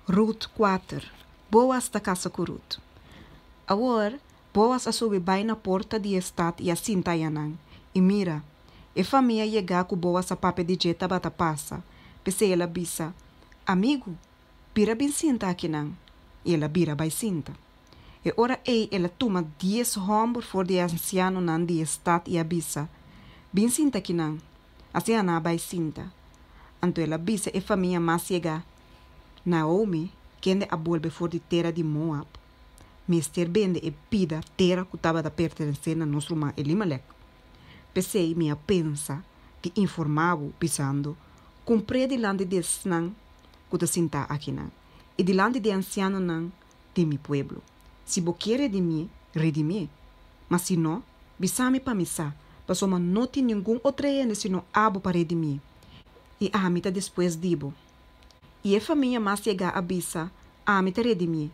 Ruth 4. Boas da casa com Ruth. Agora, Boas a subir bem na porta de estado e assim tayanang. E mira, a família chega com Boas a pape de jeta bata passa. Pensei ela bisa, amigo, bira bem sinta aqui não. E ela bira bem sinta. E ora ela toma 10 hombres for de anciano nan de estado e a bisa. Bem sinta aqui não. Assim ana bem sinta. Anto ela bisa a família mais chega. Naomi, quem a volve for de terra de Moab. Mister bende e pida terra que estava da pertencer a nosso irmão Elimelech. Pensei minha pensa que informavo pisando, comprei delante de nan que te sinta aqui nan e delante de anciano nan de mi pueblo. Se bo querer de mim, redimir. Mas se não, bisame para missa, passou uma não tem nenhum outro ende se não abo para redimir. E a mita depois dibo. E a família mais chega a bisa, a mita redimir.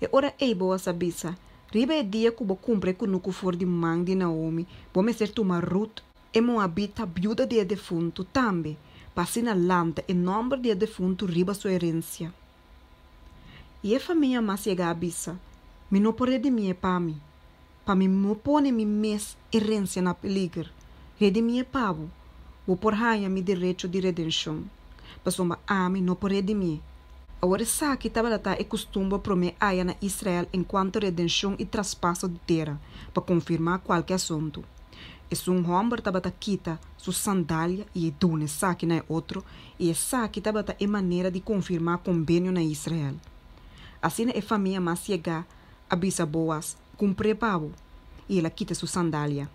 E ora boa sabisa, riba é dia que vou cumprir com o for de mãe de Naomi, vou me ser uma Ruth, e mo habita viúva de defunto também, passina lanta e nome de defunto riba sua herência. E a família mais chega a bisa, me não pode redimir para mim me pone mi mes herência na peligro, redimir pavo, vou por raia mi direito de redenção, passou a mim não pode redimir. Agora sabe que estava é costume prometer aia na Israel enquanto redenção e traspasso de terra para confirmar qualquer assunto. E um homem estava quita sua sandália e dune sabe na outro e sabe que estava é maneira de confirmar convênio na Israel. Assim a família mais chega a bisa Boas cumpre pavo e ela quita sua sandália.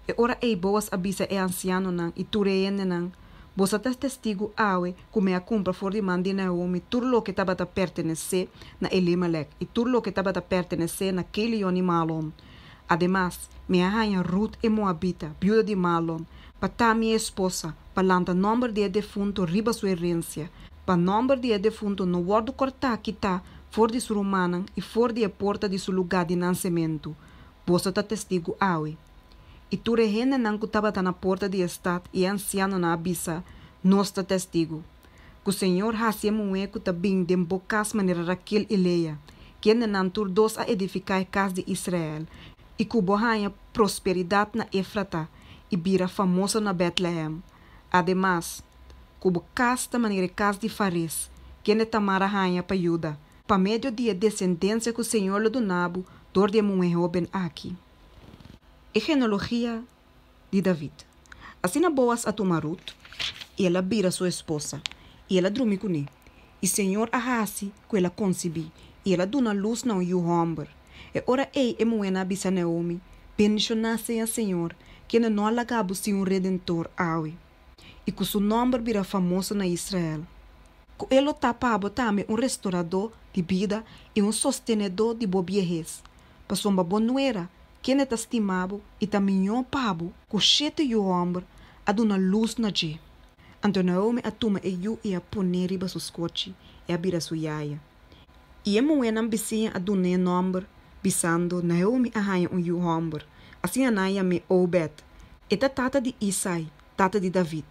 E ora Boas avisa anciano nan e tureene nan. Você é testigo awe como a compra for de mãe de Naomi, tudo o que estava a pertencer na Elimelech e tudo o que estava a pertencer naquele homem Malom. Ademais, minha rainha Ruth é moabita, viúva de Malom, para minha esposa, para lançar nome de defunto riba sua herência, para nome de defunto no guardo cortar que está for de sua romana e for de a porta de seu lugar de nascimento. Você é testigo awe. E tu rehene não que estava na porta de estado e anciano na abissa, nós está testigo. Que o Senhor hacemos um eco também de embocas maneira Raquel e Leia, que ainda não tur dos a edificar a casa de Israel, e que o bohanha prosperidade na Efrata e vira famoso na Betlehem. Ademais, que o casta maneira casa de Fares, que ainda tamara rainha para Juda, para meio de descendência que o Senhor lhe donava, dor de um ben aqui. A genealogia de David. Assim na Boas a tomar Ruth, e ela vira sua esposa, e ela dorme com ele. E Senhor ahasi que ela concebi, e ela dona luz não e o homem. E ora é moena bisa Naomi, bendicionasse a Senhor, que não alagabo se redentor awe. E que seu nome vira famoso na Israel. Que ele tapava também restaurador de vida e sostenedor de bobies. Passou uma boa nuera, quem é estimado e também o pabo, que o cheto e o homem, a dona luz na dia. Então Naomi a toma e a pone riba sus coche e a bira sua iaia. E a moena ambicia a dona nome, bisando Naomi a raia homem. Assim a naia me Obed, e a tata de Isai, tata de David.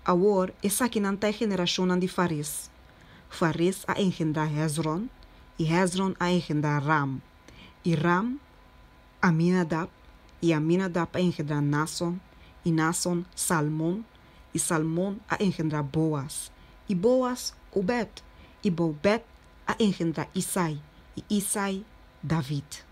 Agora, essa que não tem geração de Fares. Fares a engendrar Hezron, e Hezron a engendrar Ram. E Ram Aminadab, e Aminadab a engendrar Nason, e Nason Salmon, e Salmon a engendrar Boas, e Boas Obed, e Obed a engendrar Isai, e Isai David.